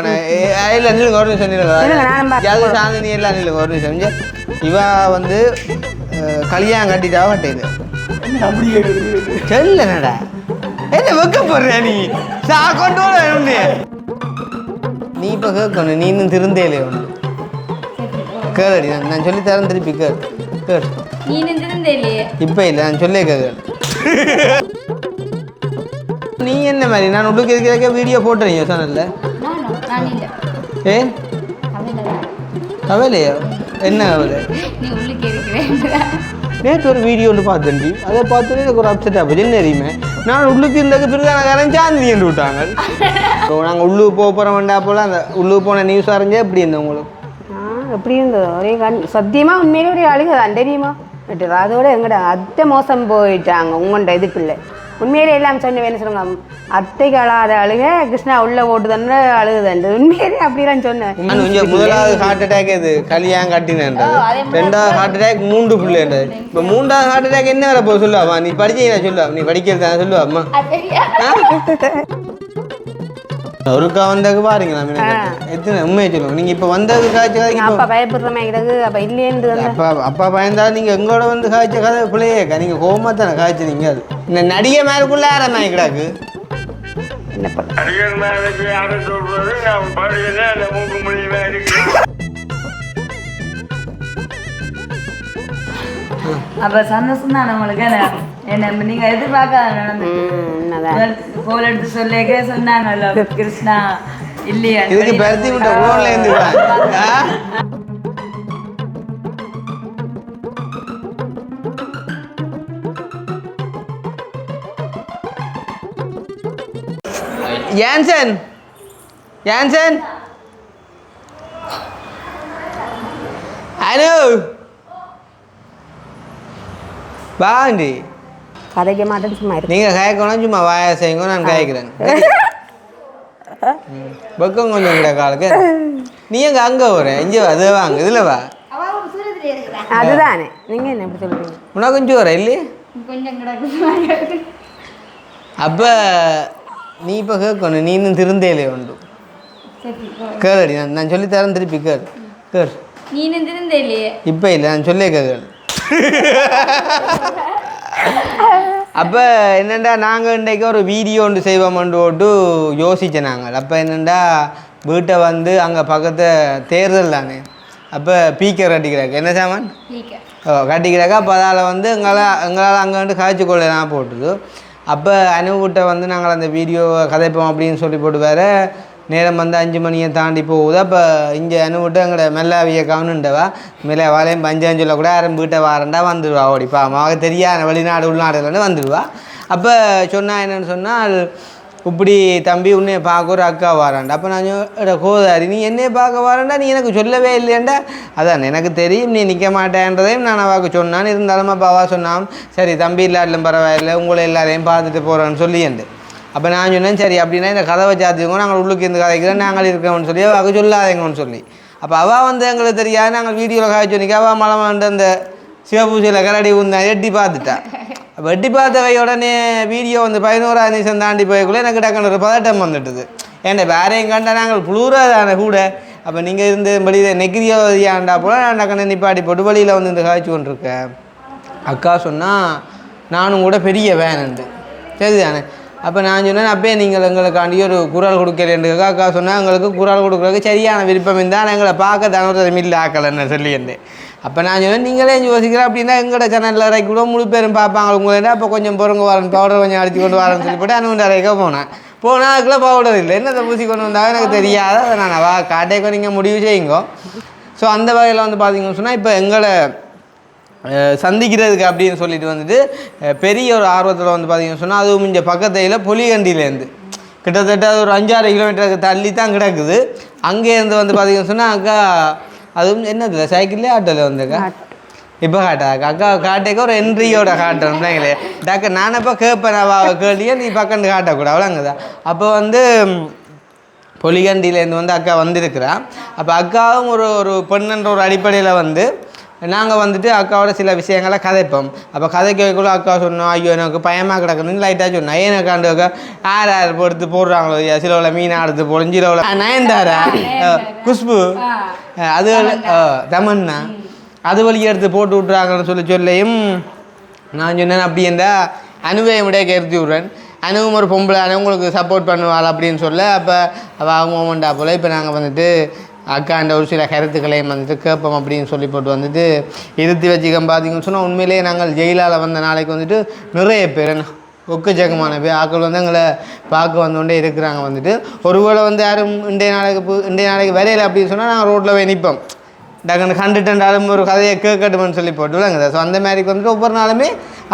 இல்லை அண்ணில் ஒரு நிமிஷம் சாந்தினி எல்லாம் அண்ணில் ஒரு நிமிஷம் இவா வந்து கல்யாணம் கட்டிட்டாவ கட்டையில் சொல்லடா என்ன வைக்க போடுற நீ கொண்டு வர நீ இப்போ கேட்கணும் நீ இன்னும் திருந்தேலே ஒன்று கேளடி நான் சொல்லி தரேன் திருப்பி கேள் இப்போ இல்லை நான் சொல்லே கேட்க நீ என்ன மாதிரி நான் உள்ளுக்கு இருக்கிறக்க வீடியோ போட்டுறீங்க சொன்னல ஏன் கவலையா என்ன கவலை நேற்று ஒரு வீடியோ ஒன்று பார்த்தேன் அதை பார்த்துட்டு எனக்கு ஒரு அப்செட் ஆகுது என்ன தெரியுமே நான் உள்ளுக்கு இருந்தது பிறகு சாந்தி என்று விட்டாங்க நாங்கள் உள்ளுக்கு போகிறோம் வேண்டா போல் அந்த உள்ளுக்கு போன நியூஸ் அறிஞ்சா எப்படி இருந்தது உங்களுக்கு எப்படி இருந்தது ஒரே சத்தியமாக உண்மையிலே ஒரே அழுகுதான் தெரியுமா அதோட எங்கட அத்தை மோசம் போயிட்டாங்க உங்கள்கிட்ட இது பிள்ளை உண்மையிலே எல்லாம் சொன்ன வேணும் சொல்லுங்க அத்தைக்கு அழாத அழுக கிருஷ்ணா உள்ள ஓட்டுதன்ற அழுகுதன்று உண்மையிலே அப்படிலாம் சொன்னேன் முதலாவது ஹார்ட் அட்டாக் இது கல்யாணம் கட்டினது ரெண்டாவது ஹார்ட் அட்டாக் 3 பிள்ளைன்றது இப்போ 3வது ஹார்ட் அட்டாக் என்ன வர போக சொல்லுவாமா நீ படிச்சீங்க சொல்லுவா நீ படிக்கிறதா சொல்லுவா அம்மா ஒருக்கா வந்ததுக்கு பாருங்களா எத்தனை உண்மையை சொல்லுவோம் நீங்கள் இப்போ வந்ததுக்கு காய்ச்சல் அப்பா பயப்படுறமாங்கிறது அப்போ இல்லையேன்று அப்பா பயந்தா நீங்கள் எங்களோட வந்து காய்ச்ச கதை பிள்ளையேக்கா நீங்கள் கோபமாக தானே காய்ச்சினீங்க அது இந்த நடிகை மேலுக்குள்ள ஆரம்பி கிடாக்கு என்ன பண்ண அப்ப சந்தோஷம் தான் நம்மளுக்கு என்ன நீங்க எதிர்பார்க்காத நடந்து கோல் எடுத்து சொல்லிக்க சொன்னாங்க கிருஷ்ணா இல்லையா இதுக்கு பருத்தி விட்ட ஊர்ல இருந்து யான்சன் ஹலோ வாண்டி கதைக்க மாட்டேன்னு சும்மா இருக்கு நீங்கள் காய்க்கணும் சும்மா வாய செய்யுங்க நான் காய்க்கிறேன் பக்கம் கொஞ்சம் கிட்ட காலுக்கு நீ எங்க அங்கே வர இங்கே அது வாங்க இதில் வா அதுதானே நீங்கள் என்ன எப்படி சொல்கிறீங்க உனக்கு கொஞ்சம் வர இல்லையே அப்போ நீ இப்போ கேட்கணும் நீ இன்னும் திருந்தேலே உண்டு கேளடி நான் சொல்லி தரேன் திருப்பி கேள் கேள் நீ இன்னும் திருந்தேலையே இப்போ இல்லை நான் சொல்லே கேள் அப்போ என்னெண்டா நாங்கள் இன்றைக்கு ஒரு வீடியோ ஒன்று செய்வோம்னு போட்டு யோசித்தேன் நாங்கள் அப்போ என்னெண்டா வீட்டை வந்து அங்கே பக்கத்து தேர்தல் தானே அப்போ பீக்கர் கட்டிக்கிறாங்க என்ன சாமான் கட்டிக்கிறாங்க அப்போ அதால் வந்து எங்களால் அங்கே வந்து காய்ச்சி கொள்ளலாம் போட்டுது அப்போ அனுவிட்ட வந்து நாங்கள் அந்த வீடியோவை கதைப்போம் அப்படின்னு சொல்லி போட்டு வேறு நேரம் வந்து 5 மணியை தாண்டி போகுது அப்போ இங்கே அனுவிட்டு எங்களோட மெல்லாவிய கவனுண்டவா மேலே வாழையும் பஞ்சாயம் சொல்ல கூட யாரும் வீட்டை வாரண்டா வந்துடுவா ஓடிப்பா அம்மாவுக்கு தெரியாத வெளிநாடு உள்நாடுலேருந்து வந்துடுவா அப்போ சொன்னால் என்னென்னு சொன்னால் இப்படி தம்பி உன்னைய பார்க்க ஒரு அக்கா வாராண்டா அப்போ நான் கோதாரி நீ என்னையை பார்க்க வாரண்டா நீ எனக்கு சொல்லவே இல்லையாண்டா அதான் எனக்கு தெரியும் நீ நிற்க மாட்டேன்றதையும் நான் அவாவுக்கு சொன்னான் இருந்தாலும் அப்போ அவா சொன்னான் சரி தம்பி இல்லாட்டிலும் பரவாயில்லை உங்களை எல்லாரையும் பார்த்துட்டு போகிறேன்னு சொல்லியண்டு அப்போ நான் சொன்னேன் சரி அப்படின்னா இந்த கதவை சாத்திக்கோ நாங்கள் உள்ளுக்கு இருந்து கதைக்கிறோம் நாங்கள் இருக்கோம்னு சொல்லி அவள் சொல்லாதேங்கன்னு சொல்லி அப்போ அவள் வந்து எங்களுக்கு தெரியாது நாங்கள் வீடியோவில் காய்ச்சி நிற்க அவள் மலை வந்து அந்த சிவபூஜையில் கரடி உந்தா எட்டி பார்த்துட்டா அப்போ எட்டி பார்த்தவை உடனே வீடியோ வந்து 11ஆவது நிமிஷம் தாண்டி போய்க்குள்ளே எனக்கு டக்குன்னு ஒரு பதட்டம் வந்துட்டுது ஏன்டா வேறையும் கண்டா நாங்கள் புளூராதானே கூட அப்போ நீங்கள் இருந்து வெளியில் நெகிரியோதியாண்டா போல் நான் டக்குன்னு நிப்பாட்டி போட்டு வழியில் வந்து இந்த காய்ச்சி கொண்டிருக்கேன் அக்கா சொன்னால் நானும் கூட பெரிய வேணுண்டு சரிதானே அப்போ நான் சொன்னேன் அப்பயே நீங்கள் எங்களுக்காண்டி ஒரு குரல் கொடுக்கலன்றது அக்கா சொன்னால் எங்களுக்கு குரல் கொடுக்குறதுக்கு சரியான விருப்பம் இருந்தால் எங்களை பார்க்க தனது மில்ல ஆக்கலைன்னு சொல்லியிருந்தேன் அப்போ நான் சொன்னேன் நீங்களே யோசிக்கிறேன் அப்படின்னா எங்களோட சேனலில் இறக்கி கூட முழு பேரும் பார்ப்பாங்க உங்களே அப்போ கொஞ்சம் பொறுங்க வரேன் பவுடர் கொஞ்சம் அடித்து கொண்டு வரேன்னு சொல்லி போட்டு அனுமதி அறைக்க போனேன் அதுக்குள்ளே பவுடர் இல்லை என்னத்தை பூசி கொண்டு வந்தால் எனக்கு தெரியாத அதை நான் காட்டேக்கோ நீங்கள் முடிவு செய்யுங்க ஸோ அந்த வகையில் வந்து பார்த்தீங்கன்னு சொன்னால் இப்போ எங்களை சந்திக்கிறதுக்கு அப்படின்னு சொல்லிட்டு வந்துட்டு பெரிய ஒரு ஆர்வத்தில் வந்து பார்த்தீங்கன்னு சொன்னால் அதுவும் இங்கே பக்கத்தையில் பொலிகண்டியிலேருந்து கிட்டத்தட்ட ஒரு 5-6 கிலோமீட்டருக்கு தள்ளி தான் கிடக்குது அங்கேருந்து வந்து பார்த்தீங்கன்னு சொன்னால் அக்கா அதுவும் என்னது சைக்கிள்லேயே ஆட்டோவில் வந்துக்கா இப்போ காட்டாக்கா அக்கா காட்டேக்க ஒரு என்ட்ரியோட காட்டுறோம் பிள்ளைங்களே டாக்டர் நான் இப்போ கேட்பேன் கேள்வியே நீ பக்கத்து காட்டக்கூடாது அவ்வளோங்குதா அப்போ வந்து பொலிகண்டியிலேருந்து வந்து அக்கா வந்திருக்கிறான் அப்போ அக்காவும் ஒரு பெண்ணுன்ற ஒரு அடிப்படையில் வந்து நாங்கள் வந்துட்டு அக்காவோட சில விஷயங்களை கதைப்போம். அப்போ கதைக்குள்ள அக்கா சொன்னோம், ஐயோ எனக்கு பயமாக கிடக்குன்னு லைட்டாக சொன்னோம். ஏனக்காண்டுக்கா யார் பொறுத்து போடுறாங்களோ சிலவில் மீனாக எடுத்து போடும், சிலவில் நயன்தாரா, குஷ்பு, அது தமன்னா அது வழி எடுத்து போட்டு விட்றாங்கன்னு சொல்லியும் நான் சொன்னேன். அப்படி இருந்தால் அனுபவம் விட கருத்தி விட்றேன். அனுவும் ஒரு பொம்பளை அனுவங்களுக்கு சப்போர்ட் பண்ணுவாள் அப்படின்னு சொல்ல அப்போ அவங்க மோமெண்டா போல் இப்போ நாங்கள் வந்துட்டு அக்காண்ட ஒரு சில கருத்துக்களையும் வந்துட்டு கேட்போம் அப்படின்னு சொல்லி போட்டு வந்துட்டு இருத்தி வச்சுக்க பார்த்தீங்கன்னு சொன்னால் உண்மையிலேயே நாங்கள் ஜெயிலால் வந்த நாளைக்கு வந்துட்டு நிறைய பேர் ஒக்கச்சக்கமான பேர் ஆக்கள் வந்து எங்களை பார்க்க வந்தோண்டே இருக்கிறாங்க. வந்துட்டு ஒருவேளை வந்து யாரும் இன்றைய நாளைக்கு வரையலை அப்படின்னு சொன்னால் நாங்கள் ரோட்டில் போய் நிற்போம். டக்குன்னு கண்டுட்டாலும் ஒரு கதையை கேட்கட்டும்னு சொல்லி போட்டுலாங்க. ஸோ அந்த மாதிரிக்கு வந்துட்டு ஒவ்வொரு நாளுமே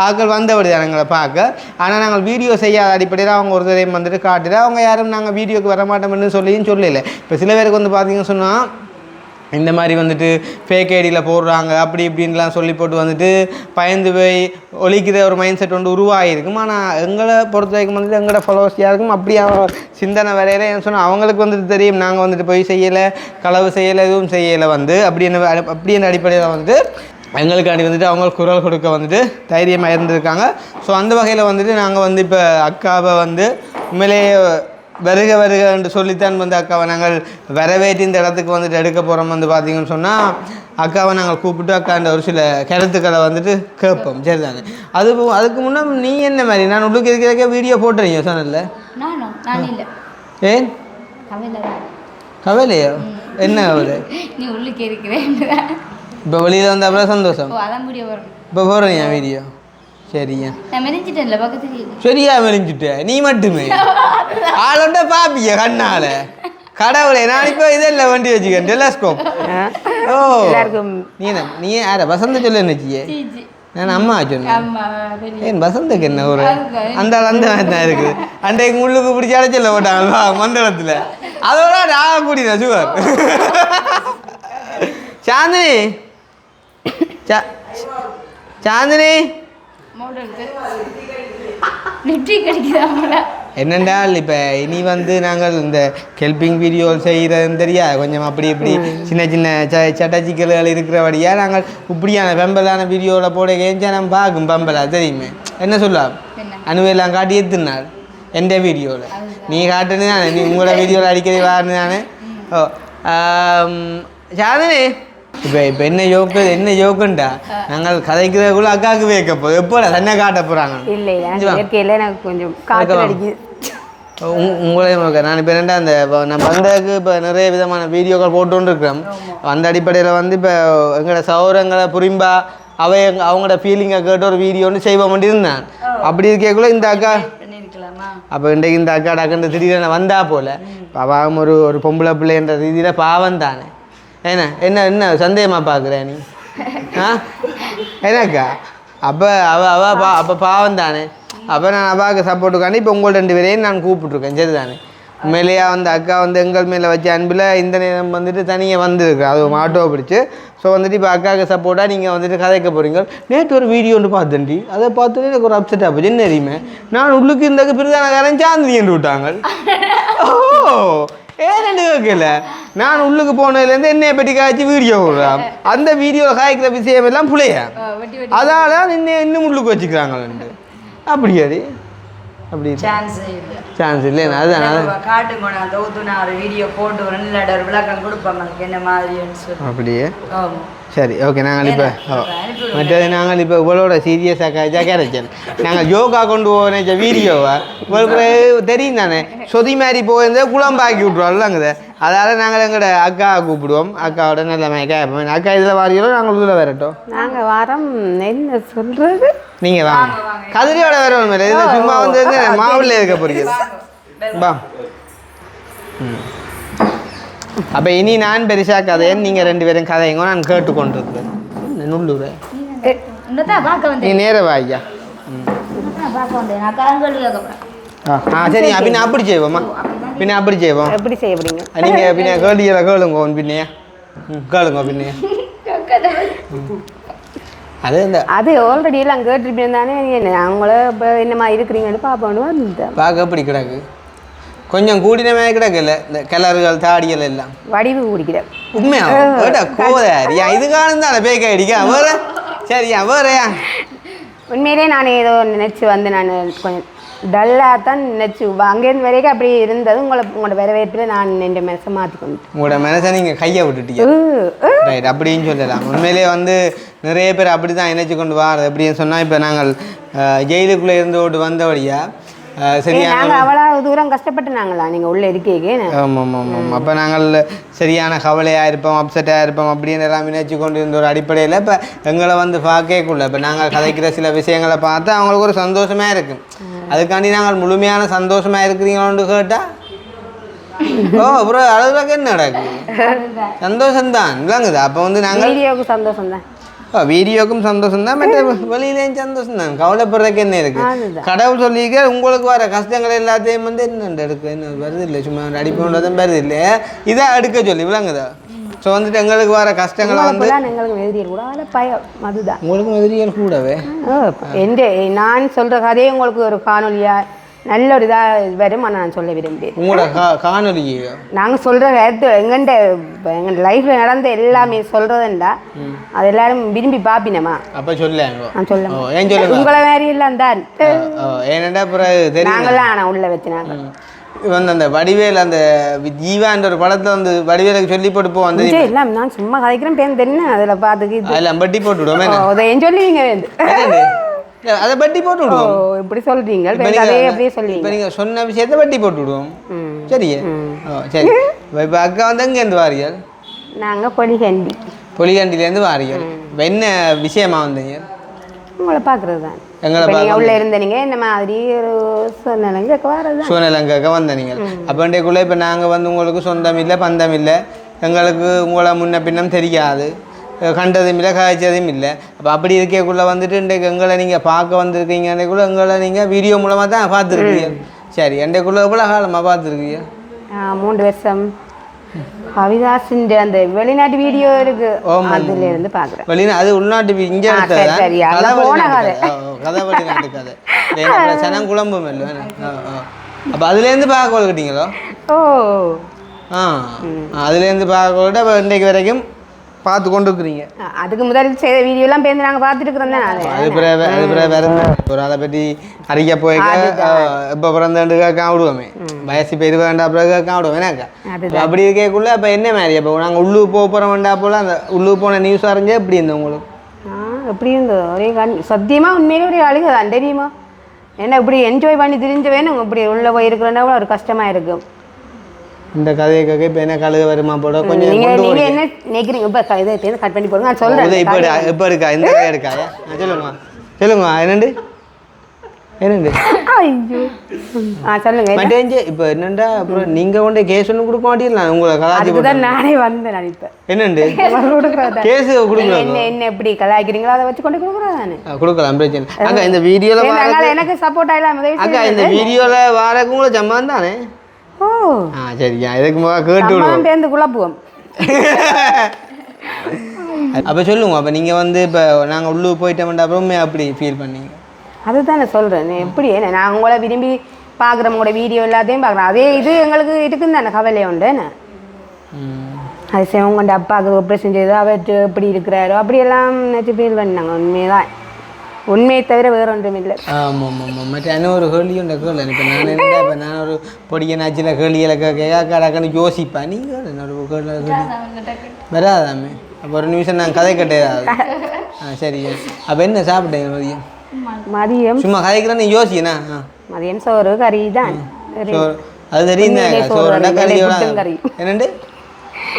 ஆக்கள் வந்தபடி எங்களை பார்க்க. ஆனால் நாங்கள் வீடியோ செய்யாத அடிப்படையில் அவங்க ஒரு தடையும் வந்துட்டு காட்டுல அவங்க யாரும் நாங்கள் வீடியோக்கு வர மாட்டோம்னு சொல்லியும் சொல்லலை. இப்போ சில பேருக்கு வந்து பார்த்தீங்கன்னு சொன்னால் இந்த மாதிரி வந்துட்டு ஃபேக் ஐடியில் போடுறாங்க அப்படி இப்படின்லாம் சொல்லி போட்டு வந்துட்டு பயந்து போய் ஒழிக்கிற ஒரு மைண்ட் செட் வந்து உருவாகிருக்கும். ஆனால் எங்களை பொறுத்த வரைக்கும் வந்துட்டு எங்களோட ஃபாலோவர்ஸ் யாருக்கும் அப்படி சிந்தனை வரையில என்ன சொன்னால் அவங்களுக்கு வந்துட்டு தெரியும் நாங்கள் வந்துட்டு போய் செய்யலை, களவு செய்யலை, எதுவும் செய்யலை. வந்து அப்படின்னு அடிப்படையில் வந்துட்டு எங்களுக்காண்டி வந்துட்டு அவங்க குரல் கொடுக்க வந்துட்டு தைரியமாக இருந்திருக்காங்க. ஸோ அந்த வகையில் வந்துட்டு நாங்கள் வந்து இப்போ அக்காவை வந்து உண்மையிலேயே வருக என்று சொல்லித்தான் வந்து அக்காவை நாங்கள் வரவேற்று இந்த இடத்துக்கு வந்துட்டு எடுக்க போகிறோம். வந்து பார்த்தீங்கன்னு சொன்னால் அக்காவை நாங்கள் கூப்பிட்டு அக்காண்ட ஒரு சில கருத்துக்களை வந்துட்டு கேட்போம். சரி தானே? அதுக்கு முன்னே நீ என்ன மாதிரி நான் உள்ளுக்கு இருக்கிறக்க வீடியோ போட்டுறீங்க சேனலில்? ஏன் கவலையோ? என்ன கவலை? நீ உள்ளுக்கு இருக்கிறேன் இப்போ வெளியில் வந்து அப்புறம் சந்தோஷம். இப்போ போடுறீங்க வீடியோ? சரியா சரியா மெலிஞ்சுட்டேன் நீ மட்டுமே ஆளோட பாப்பிய கண்ணால கடவுளே. நான் இப்போ இதெல்லாம் வண்டி வச்சுக்கேன் டெலஸ்கோப். ஓ நீ யார வசந்த சொல்ல நினைச்சியே? நான் அம்மா சொன்னேன். ஏன் வசந்தக்கு என்ன ஒரு அந்த தான் இருக்குது. அன்றைக்கு முள்ளுக்கு பிடிச்சி அடைச்சல போட்டாங்க மண்டலத்தில். அதோட நான் கூட்டினேன் சுகர். சாந்தினி சாந்தினி என்னென்னா இப்போ இனி வந்து நாங்கள் இந்த ஹெல்பிங் வீடியோ செய்கிறதுன்னு தெரியா கொஞ்சம் அப்படி இப்படி சின்ன சின்ன சட்டச்சிக்கல்கள் இருக்கிறபடியாக நாங்கள் இப்படியான பெம்பலான வீடியோவில் போட கேஞ்சா நம்ம பார்க்கும் பம்பலா தெரியுமே. என்ன சொல்லலாம் அனுவையெல்லாம் காட்டி எடுத்துனாள் எந்த வீடியோவில் நீ காட்டுன்னு தானே நீ உங்களோட வீடியோவில் அடிக்கடி வாருன்னு தானே. ஓ சாதனே இப்போ என்ன யோக்குண்டா நாங்கள் கதைக்கிறதுக்குள்ள அக்காவுக்கு வைக்க போதும் எப்போ தன்னை காட்ட போகிறாங்க. எனக்கு கொஞ்சம் காற்று அடிக்குது. உங்களையும் நான் இப்போ என்னென்னா அந்த நம்ம வந்ததுக்கு இப்போ நிறைய விதமான வீடியோக்கள் போட்டுன்னு இருக்கிறோம். அந்த அடிப்படையில் வந்து இப்போ எங்களோட சௌரங்களை புரிம்பா அவங்களோட ஃபீலிங்கை கேட்டு ஒரு வீடியோ ஒன்று செய்வோம் வேண்டி இருந்தான். அப்படி இருக்கக்குள்ள இந்த அக்கா அப்போ இன்றைக்கு இந்த அக்கா டக்குன்னு திடீர்னு வந்தா போல் பாவம் ஒரு பொம்பளை பிள்ளைன்ற ரீதியில் பாவம் தானே. என்ன சந்தேகமாக பார்க்குற நீ? என்னக்கா அப்போ அப்போ பாவம் தானே. அப்போ நான் அவாவுக்கு சப்போர்ட்டுக்காண்டி இப்போ உங்கள் 2 பேரையும் நான் கூப்பிட்ருக்கேன். சரி தானே? உண்மையிலேயே வந்து அக்கா வந்து எங்கள் மேலே வச்ச அன்பில் இந்த நேரம் வந்துட்டு தனியாக வந்துருக்கு அது ஆட்டோவை பிடிச்சி. ஸோ வந்துட்டு இப்போ அக்காவுக்கு சப்போர்ட்டாக நீங்கள் வந்துட்டு கதைக்க போகிறீங்க. நேற்று ஒரு வீடியோ ஒன்று பார்த்தேன்டி அதை பார்த்துட்டு எனக்கு ஒரு அப்செட்டாக போச்சு. என்ன தெரியுமே நான் உள்ளுக்கு இருந்தாக்க பிறகு காரன் சாந்தி என்று விட்டாங்க. ஓ ஏன்னு கேட்கல நான் உள்ளுக்கு போனதுலேருந்து என்னையை பற்றி காய்ச்சி வீடியோ விடுறேன். அந்த வீடியோவில் காய்க்கிற விஷயம் எல்லாம் புள்ளையா அதால் இன்னும் உள்ளுக்கு வச்சுக்கிறாங்களேன்ட்டு. அப்படியாடி அப்படி சான்ஸ் இல்லை. அதுதான் அப்படியே சரி ஓகே. நாங்கள் இப்போ மற்றது நாங்கள் இப்போ இவ்வளோட சீரியஸாக காய்ச்சா கேரச்சல் நாங்கள் யோகா கொண்டு போன வீடியோவை உங்களுக்கு தெரியும் தானே. சொதி மாதிரி போயிருந்தால் குழம்பாக்கி விட்ருவோம்லங்குது. அதால் நாங்கள் எங்களோட அக்கா கூப்பிடுவோம். அக்காவோட நல்ல கேட்போம். அக்கா இதில் வாரியோ நாங்கள் இதில் வரட்டும். நாங்கள் வாரம் என்ன சொல்கிறது நீங்கள் வாங்க கதிரியோட வரணும் மேலே இது சும்மா வந்து மாவுல இருக்க போறீங்க பா. அப்போ இனி நான் பெருசாக கதையன் நீங்கள் 2 பேரும் கதையுங்க நான் கேட்டுக்கொண்டு இருக்கிறேன். நுள்ளூர் நீ நேர வாய்யா. சரி பின்ன அப்படி செய்வோம்மா பின்ன அப்படி செய்வோம். எப்படி செய்ய போறீங்க நீங்கள் பின்ன கேள்விகளை கேளுங்க பின்னையா கேளுங்க பின்னையா. அது ஆல்ரெடி எல்லாம் கேட்டுருப்பேன் தானே. அவங்கள இப்போ என்னமா இருக்கிறீங்கன்னு பார்ப்போன்னு வந்து பார்க்க அப்படி கிடக்கு கொஞ்சம் கூடின மாதிரி கிடக்கல இந்த கிளறுகள் தாடிகள் எல்லாம் வடிவு குடிக்கிறேன் உண்மையா கோதாரியா இது காலம் தானே பேக்க அடிக்க வேற சரியா வேறையா உண்மையிலே நான் ஏதோ நினச்சி வந்து நான் கொஞ்சம் டல்லாக தான் நினச்சி அங்கேருந்து வரைக்கும் அப்படி இருந்தது உங்களோட வரவேற்பில் நான் என் மனசை மாற்றிக்கொண்டு உங்களோட மனசை நீங்கள் கையை விட்டுட்டீங்க ரைட் அப்படின்னு சொல்லலாம் உண்மையிலே வந்து நிறைய பேர் அப்படி தான் நினைச்சு கொண்டு வார் எப்படின்னு சொன்னால் இப்போ நாங்கள் ஜெயிலுக்குள்ளே இருந்து விட்டு வந்தபடியா சரியான நாங்கள் அவ்வளோ தூரம் கஷ்டப்பட்டு நாங்களா நீங்கள் உள்ளே இருக்கீங்க ஆமாம் ஆமாம் அப்போ நாங்கள் சரியான கவலையாக இருப்போம் அப்செட்டாக இருப்போம் அப்படின்னு எல்லாம் நினைச்சு கொண்டு இருந்த ஒரு அடிப்படையில் இப்போ எங்களை வந்து பார்க்கக்குள்ள இப்போ நாங்கள் கதைக்கிற சில விஷயங்களை பார்த்து அவங்களுக்கு ஒரு சந்தோஷமாக இருக்கும் அதுக்காண்டி நாங்கள் முழுமையான சந்தோஷமாக இருக்கிறீங்களோன்னு கேட்டால் ஓ அப்புறம் அழுகுறக்கு என்ன நடக்குது சந்தோஷம்தான் இல்லைங்குது அப்போ வந்து நாங்கள் வீடியோவுக்கு சந்தோஷம் தான் வீடியோக்கும் சந்தோஷம் தான் மற்ற வெளியிலேயும் சந்தோஷம் தான் கவலைப்படுறதுக்கு என்ன இருக்கு கடவுள் சொல்லிக்க உங்களுக்கு வர கஷ்டங்கள் எல்லாத்தையும் வந்து என்ன எடுக்க என்ன வருது இல்லை சும்மா அடிப்பதும் வருது இல்லை இதை எடுக்க சொல்லி விளங்குதா ஸோ வந்துட்டு எங்களுக்கு வர கஷ்டங்களை வந்து எங்களுக்கு எதிரியல் கூட பயம் அதுதான் உங்களுக்கும் எதிரியல் கூடவே நான் சொல்கிற கதையே உங்களுக்கு ஒரு காணொலியா நல்ல ஒரு இதாக வரும் ஆனால் நான் சொல்ல விரும்புகிறேன் உங்களோட காணொலி நாங்கள் சொல்கிற கருத்து எங்கள் லைஃப்பில் நடந்த எல்லாமே சொல்கிறதுண்டா அது எல்லாரும் விரும்பி பார்ப்பினமா அப்போ சொல்லாங்க நான் சொல்ல உங்களை மாதிரி எல்லாம் தான் ஏனண்டா அப்புறம் நாங்களாம் ஆனால் உள்ள வச்சுனாங்க வந்து அந்த வடிவேல் அந்த ஜீவான்ற ஒரு படத்தில் வந்து வடிவேலுக்கு சொல்லி போட்டு போ வந்து எல்லாம் நான் சும்மா கதைக்கிறேன் பேர் என்ன அதில் பார்த்துக்கு அதில் பட்டி போட்டு விடுவோம் அதை ஏன் சொல்லுவீங்க அதை பட்டி போட்டு விடுவோம் இப்படி சொல்றீங்க அப்படியே சொல்லுவீங்க இப்போ நீங்கள் சொன்ன விஷயத்தை பட்டி போட்டு விடுவோம் சரியே சரி இப்போ அக்கா வந்து எங்கேருந்து வாரியல் நாங்கள் பொலிகண்டிலேருந்து வாரியல் இப்போ என்ன விஷயமா வந்தீங்க உங்களை பார்க்குறது தான் எங்களை உள்ள இருந்த நீங்கள் இந்த மாதிரி ஒரு சூழ்நிலைங்க வரது சூழ்நிலைங்க வந்த நீங்கள் அப்போண்டேக்குள்ளே இப்போ நாங்கள் வந்து உங்களுக்கு சொந்தம் இல்லை பந்தம் இல்லை எங்களுக்கு உங்களை முன்ன பின்னம் தெரியாது கண்டதும் இல்லை காய்ச்சதும் இல்லை அப்போ அப்படி இருக்கக்குள்ளே வந்துட்டு இன்றைக்கு எங்களை நீங்கள் பார்க்க வந்திருக்கீங்க அன்றைக்குள்ளே எங்களை நீங்கள் வீடியோ மூலமாக தான் பார்த்துருக்கீங்க சரி அன்றைக்குள்ளே எவ்வளோ காலமாக பார்த்துருக்கீங்க 3 வருஷம் கவிதாசின் அந்த வெளிநாட்டு வீடியோ இருக்கு அதுல இருந்து பார்க்குறேன் வெளிநாட்டு அது உள்நாட்டு இங்கே கதை வெளிநாட்டு கதை சனம் குழம்பும் இல்லை அப்போ அதுலேருந்து பார்க்க கொள்கிட்டீங்களோ அதுலேருந்து பார்க்க கொள்கிட்ட அப்போ இன்றைக்கு வரைக்கும் பார்த்து கொண்டு இருக்கிறீங்க அதுக்கு முதல் செய்த வீடியோலாம் பேருந்து நாங்கள் பார்த்துட்டு இருக்கிறோம் அது பிறகு ஒரு அதை பற்றி அறிக்க போய் இப்போ பிறந்தாண்டு கேட்க விடுவோமே வயசு பெரிய வேண்டா பிறகு கேட்க விடுவோம் ஏன்னாக்கா அப்படி இருக்கக்குள்ள அப்போ என்ன மாதிரி அப்போ நாங்கள் உள்ளூர் போக போகிற வேண்டா போல் அந்த உள்ளூர் போன நியூஸ் அறிஞ்சா எப்படி இருந்தோம் உங்களுக்கு எப்படி இருந்தது ஒரே சத்தியமாக உண்மையிலே ஒரு அழுகு தான் தெரியுமா என்ன இப்படி என்ஜாய் பண்ணி திரிஞ்ச வேணும் இப்படி உள்ளே போய் இருக்கிறோன்னா ஒரு கஷ்டமாக இருக்கும் இந்த கதையை கேட்க இப்போ என்ன கழுக வருமா போட கொஞ்சம் நீங்கள் என்ன நினைக்கிறீங்க இப்போ இதை கட் பண்ணி போடுங்க நான் சொல்கிறேன் இப்போ இருக்கா இந்த கதை இருக்கா சொல்லுங்க என்னண்டு ஐயோ சொல்லுங்க மட்டேஞ்சு இப்போ என்னண்டா அப்புறம் நீங்கள் கொண்டு கேஸ் ஒன்று கொடுக்க மாட்டீங்களா உங்களை கலாச்சி தான் நானே வந்தேன் நான் இப்போ என்னண்டு கேஸ் கொடுக்கலாம் என்ன எப்படி கலாய்க்கிறீங்களோ அதை வச்சு கொண்டு கொடுக்குறாதானே கொடுக்கலாம் பிரச்சனை அக்கா இந்த வீடியோவில் எனக்கு சப்போர்ட் ஆகலாம் அக்கா இந்த வீடியோவில் வாரக்கு உங்களை சம்மான் தானே சரியா இதுக்கு கேட்டு விடுவோம் பேருந்து குழப்புவோம் அப்போ சொல்லுங்க அப்போ நீங்கள் வந்து இப்போ நாங்கள் உள்ளூர் போயிட்டோம்டா அப்புறமே அப்படி ஃபீல் பண்ணீங்க அதுதான் நான் சொல்கிறேன் எப்படி நான் உங்களை விரும்பி பார்க்குறவங்களோட வீடியோ எல்லாத்தையும் பார்க்குறேன் அதே இது எங்களுக்கு இருக்குன்னு தானே கவலை உண்டு என்ன அது சிவங்கொண்ட அப்பாவுக்கு ஆப்ரேஷன் செய்து அவர் எப்படி இருக்கிறாரோ அப்படியெல்லாம் நினச்சி ஃபீல் பண்ணாங்க உண்மைதான் உண்மையை தவிர வேறு ஒன்றும் இல்லை ஆமாம் ஆமாம் மற்ற என்ன ஒரு கேள்வியும் கேள்வி இப்போ நான் என்ன இப்போ நான் ஒரு பொடிய நாச்சில் கேள்வியில் கேட்கன்னு யோசிப்பேன் நீங்கள் என்ன ஒரு கேள்வி வராதாமே அப்போ ஒரு நிமிஷம் நான் கதை கட்டேதாவது சரி அப்போ என்ன சாப்பிட்டேங்க மதியம் சும்மா கதைக்கிறேன்னு யோசிக்கண்ணா மதியம் சோறு கறி தான் அது தெரியுங்க சோறுடா கறியோட என்னண்டு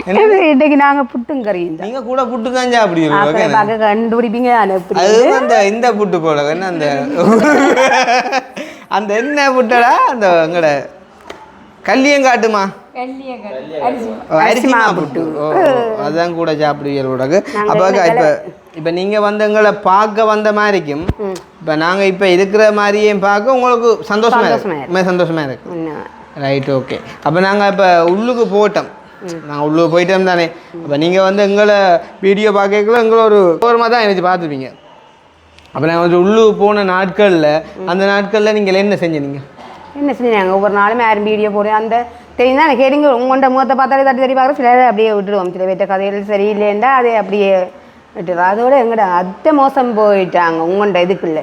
இன்னைக்கு நாங்க புட்டும் கறி நீங்க கூட புட்டு தான் சாப்பிடுவீங்க கண்டுபிடிப்பீங்க அந்த இந்த புட்டு போல என்ன அந்த அந்த என்ன புட்டடா அந்த எங்கட கல்லியங்காட்டுமா அரிசிமா புட்டு அதான் கூட சாப்பிடுவீங்க அப்போ இப்போ நீங்கள் வந்து எங்களை பார்க்க வந்த மாதிரிக்கும் இப்போ நாங்கள் இப்போ இருக்கிற மாதிரியே பார்க்க உங்களுக்கு சந்தோஷமா இருக்கு ரைட் ஓகே அப்போ நாங்கள் இப்போ உள்ளுக்கு போட்டோம் நாங்கள் உள்ளே போயிட்டோம் தானே அப்போ நீங்கள் வந்து எங்களை வீடியோ பார்க்கல எங்களை ஒரு ஓரமாக தான் எனக்கு பார்த்துப்பீங்க அப்போ நாங்கள் வந்து உள்ளூர் போன நாட்களில் அந்த நாட்களில் நீங்கள் என்ன செஞ்சீங்க என்ன செஞ்சாங்க ஒவ்வொரு நாளும் யாரும் வீடியோ போடுறேன் அந்த தெரியும் தான் கேடுங்க உங்கள்கிட்ட முகத்தை பார்த்தாலே தட்டி தட்டி பார்க்க சில அப்படியே விட்டுடுவோம் சில பேர்த்த கதைகள் சரியில்லைண்டா அதே அப்படியே விட்டுருவோம் அதோட எங்கட அத்தை மோசம் போயிட்டாங்க உங்கள்கிட்ட இதுக்குள்ள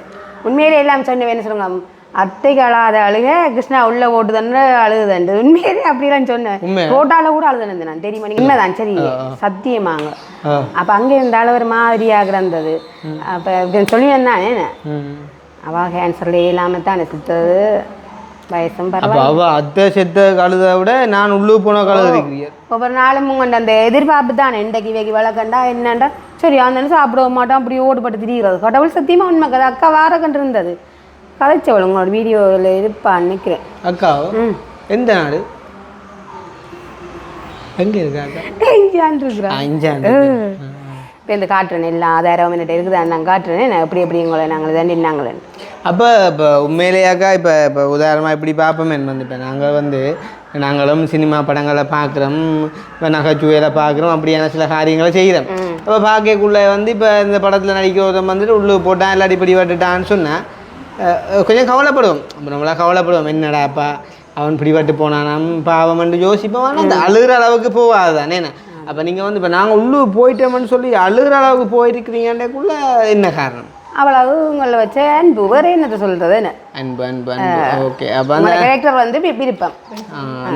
உண்மையிலே எல்லாம் சொன்ன என்ன சொல்லுங்க அத்தைக்கு அழாத அழுக கிருஷ்ணா உள்ள ஓட்டுதன்னு அழுகுதண்டு உண்மையிலே அப்படிலாம் சொன்னேன் போட்டால கூட அழுதுனது நான் தெரியுமா நீங்க உண்மைதான் சரி சத்தியமாங்க அப்போ அங்கே இருந்தாலும் ஒரு மாதிரியாக இருந்தது அப்போ சொல்லி வந்தானே அவள் கேன்சர்லேயே இல்லாமல் தானே சுத்தது வயசும் பரவாயில்ல அத்தை செத்த கழுதை விட நான் உள்ளே போன கழுதை இருக்கிறீங்க ஒவ்வொரு நாளும் உங்கள்கிட்ட அந்த எதிர்பார்ப்பு தானே இன்றைக்கு வைக்கி வளர்க்கண்டா என்னண்டா சரி அந்த சாப்பிட மாட்டோம் அப்படி ஓடுபட்டு திரிகிறது கடவுள் சத்தியமாக உண்மை கதை அக்கா வார கண்டு இருந்தது கதைச்சவள் உங்களோட வீடியோவில் இருப்பான்னு நினைக்கிறேன் அக்காவோ எந்த நாடு எங்கே இருக்காங்க இப்போ இந்த காட்டுறேன் எல்லாம் ஆதாரம் மினிட்டு இருக்குதா நான் காட்டுறேன் நான் எப்படி எப்படி உங்களை நாங்கள் தான் நின்னாங்களே அப்போ இப்போ உண்மையிலேயாக்கா இப்போ உதாரணமாக இப்படி பார்ப்போமே வந்து இப்போ நாங்கள் வந்து நாங்களும் சினிமா படங்களை பார்க்குறோம் இப்போ நகைச்சுவையில் பார்க்குறோம் அப்படியான சில காரியங்களை செய்கிறோம் அப்போ பார்க்கக்குள்ளே வந்து இப்போ இந்த படத்தில் நடிக்கிறவங்க வந்துட்டு உள்ளே போட்டான் இல்லாட்டி இப்படி விட்டுட்டான்னு சொன்னால் கொஞ்சம் கவலைப்படுவோம் அப்போ நம்மளாம் கவலைப்படுவோம் என்னடாப்பா அவன் பிடிபட்டு போனானாம் பாவம்னு யோசிப்போம் அந்த அழுகிற அளவுக்கு போகாது தானே அப்போ நீங்கள் வந்து இப்போ நாங்கள் உள்ளூர் போயிட்டோம்னு சொல்லி அழுகிற அளவுக்கு போயிருக்கிறீங்கன்றக்குள்ளே என்ன காரணம் அவ்வளவு உங்களை வச்ச அன்பு வேறு என்னத்தை சொல்கிறது என்ன அன்பு அன்பு அன்பு ஓகே அப்போ அந்த கேரக்டர் வந்து விருப்பம்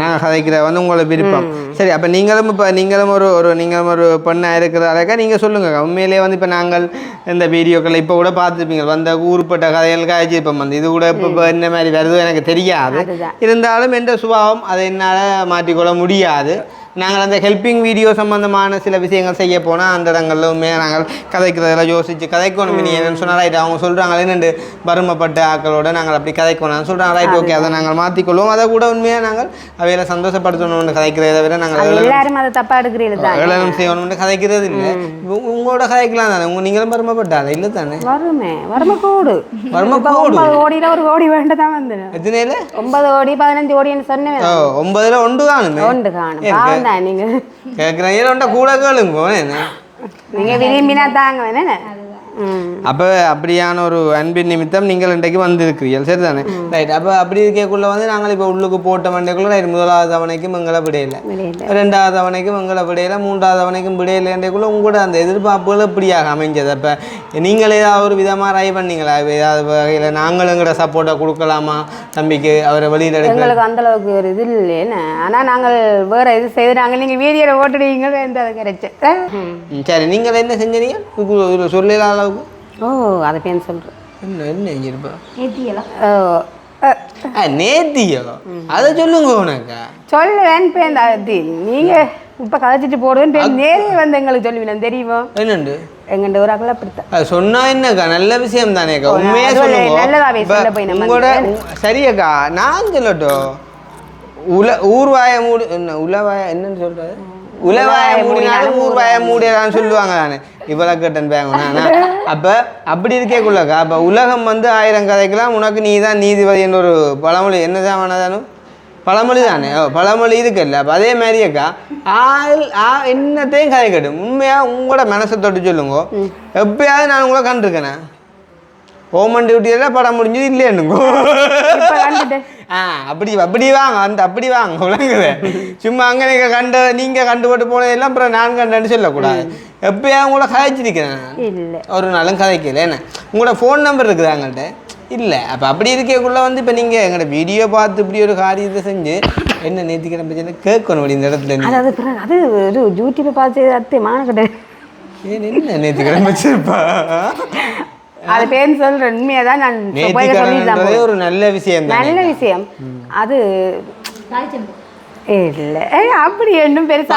நாங்கள் கதைக்கிற வந்து உங்களை விருப்பம் சரி அப்போ நீங்களும் இப்போ நீங்களும் நீங்களும் ஒரு பெண்ணாக இருக்கிறதாலக்கா நீங்கள் சொல்லுங்கள் உண்மையிலே வந்து இப்போ நாங்கள் இந்த வீடியோக்களை இப்போ கூட பார்த்துருப்பீங்க வந்த ஊருப்பட்ட கதைகள் காய்ச்சிருப்போம் வந்து இது கூட இப்போ என்ன மாதிரி வருதோ எனக்கு தெரியாது இருந்தாலும் எந்த சுபாவம் அதை என்னால் மாற்றிக்கொள்ள முடியாது நாங்கள் அந்த ஹெல்பிங் வீடியோ சம்மந்தமான சில விஷயங்கள் செய்ய போனால் அந்த இடங்களில் உண்மையாக நாங்கள் கதைக்கிறதெல்லாம் யோசிச்சு கதைக்கணும் நீ என்னென்னு சொன்னால் ரைட் அவங்க சொல்கிறாங்க என்னென்று வறுமைப்பட்ட ஆக்களோட நாங்கள் அப்படி கதைக்கணும்னு சொல்கிறாங்க ரைட் ஓகே அதை நாங்கள் மாற்றிக்கொள்வோம் அதை கூட உண்மையாக நாங்கள் அவையில சந்தோஷப்படுத்தணும்னு கதைக்கிறத விட நாங்கள் எல்லாரும் அதை தப்பாக எடுக்கிறீங்க ஏளனம் செய்யணும்னு கதைக்கிறது இல்லை உங்களோட கதைக்கலாம் தானே நீங்களும் வறுமைப்பட்டாத இல்லை தானே வறுமை கோடு கோடியில் ஒரு கோடி வேண்டதான் வந்து எத்தனையில 9 கோடி 15 கோடின்னு சொன்னேன் 9ல் ஒன்று காணுமே ஒன்று காணும் நீங்க கேட்குறீங்க கூட கேளுங்க நீங்க விரும்பினா தாங்க வேணே அப்போ அப்படியான ஒரு அன்பின் நிமித்தம் நீங்கள் இன்றைக்கு வந்திருக்கிறீர்கள் சரி தானே ரைட் அப்போ அப்படி இருக்கக்குள்ள வந்து நாங்கள் இப்போ உள்ளுக்கு போட்ட மண்டைக்குள்ள ரைட் முதலாவது தவணைக்கும் எங்களை விடையில 2வது தவணைக்கும் எங்களை விடையில 3வது தவணைக்கும் விடையிலன்றக்குள்ள உங்களோட அந்த எதிர்பார்ப்புகள் இப்படியாக அமைஞ்சது அப்போ நீங்கள் ஏதாவது ஒரு விதமாக ட்ரை பண்ணீங்களா ஏதாவது வகையில் நாங்கள் எங்களோட சப்போர்ட்டை கொடுக்கலாமா தம்பிக்கு அவரை வெளியில் எடுக்க எங்களுக்கு அந்தளவுக்கு ஒரு இது இல்லைன்னு ஆனால் நாங்கள் வேறு இது செய்தாங்க நீங்கள் வீடியோவில் ஓட்டுடுவீங்க அதை கிடைச்சேன் சரி நீங்கள் என்ன செஞ்சீங்க சொல்லல அளவுக்கு ஓ அதை பேர் சொல்கிறேன் என்ன செஞ்சிருப்பா நேத்தியெல்லாம் நேத்தியோ அதை சொல்லுங்க உனக்கா சொல்லுவேன் பேர் நீங்கள் இப்போ கதைச்சிட்டு போடுவேன் நேரே வந்து எங்களுக்கு சொல்லுவேன் தெரியுமா என்னண்டு எங்கண்ட ஒரு அகல அப்படித்தான் சொன்னா என்னக்கா நல்ல விஷயம் தானேக்கா உண்மையா சொல்லுங்க உங்களோட சரியக்கா நான் சொல்லட்டும் ஊர்வாய மூடு என்ன உலவாய என்னன்னு சொல்றது உலவாய மூடினாலும் ஊர்வாய மூடியலான்னு சொல்லுவாங்க தானே இவ்வளவு கட்டன் பேங்கண்ணா அப்போ அப்படி இருக்கேக்குள்ளக்கா அப்போ உலகம் வந்து 1000 கதைக்கெல்லாம் உனக்கு நீ தான் நீதிபதி என்ற ஒரு பழமொழி என்னதான் வேணாதானும் பழமொழி தானே பழமொழி இருக்குல்ல அப்போ அதே மாதிரியாக்கா என்னத்தையும் கதை கட்டும் உண்மையாக உங்களோட மனசை தொட்டு சொல்லுங்க எப்பயாவது நான் உங்களை கண்டிருக்கேனே ஹோமன் டியூட்டியில் படம் முடிஞ்சது இல்லையானுங்க அப்படி வாங்க அப்படி வாங்க விளங்குது சும்மா அங்கே நீங்கள் கண்டுபட்டு போனதெல்லாம் அப்புறம் நான் கண்டேன்னு சொல்லக்கூடாது எப்பயா உங்களோட கதைச்சிருக்கிறேன் ஒரு நாளும் கதைக்கல என்ன உங்களோட ஃபோன் நம்பர் இருக்குது அங்கள்கிட்ட இல்லை அப்போ அப்படி இருக்கக்குள்ள வந்து இப்போ நீங்கள் எங்களோட வீடியோ பார்த்து இப்படி ஒரு காரியத்தை செஞ்சு என்ன நேற்றுக்கிற பிரச்சனை கேட்கணும் அப்படி இந்த இடத்துல அது ஒரு யூடியூப்பை பார்த்து அத்தை மானக்கட்டை என்ன நேற்றுக்கிற வச்சிருப்பா அது பேர் சொல்றேன் உண்மையாதான் நான் ஒரு நல்ல விஷயம் அது இல்ல அப்படி இன்னும் பெருசா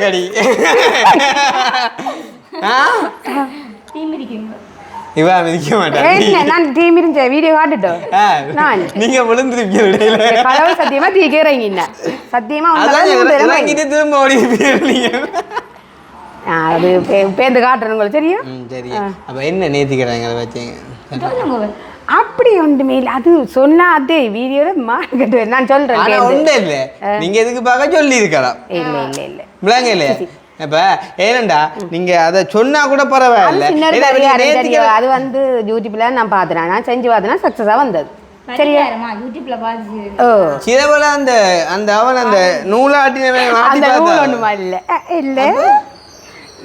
கடி இவா மிதிக்க மாட்டேன் நான் டீ மிரிஞ்ச வீடியோ காட்டுட்டோம் நான் நீங்க விழுந்துருப்பீங்க கடவுள் சத்தியமா டீ கேறீங்க சத்தியமா திரும்ப ஓடி அது பேருந்து காட்டுறேன் சரியா சரி அப்போ என்ன நேத்திக்கிறாங்க அதை வச்சுங்க அப்படி ஒன்றுமே இல்லை அது சொன்னா அதே வீடியோவில் மார்க்கெட்டு நான் சொல்கிறேன் ஒன்றும் இல்லை நீங்கள் எதுக்கு பார்க்க சொல்லி இருக்கலாம் இல்லை இல்லை இல்லை விளங்க இல்லை இப்போ ஏனண்டா நீங்கள் அதை சொன்னால் கூட பரவாயில்ல அது வந்து யூடியூப்பில் நான் பார்த்தேன் நான் செஞ்சு பார்த்தேன்னா சக்ஸஸாக வந்தது சரியா யூடியூப்ல பார்த்து ஓ சிலபல அந்த அந்த அவன் அந்த நூலாட்டினவன் மாட்டி அந்த நூல் பார்த்தா ஒன்றுமா இல்லை இல்லை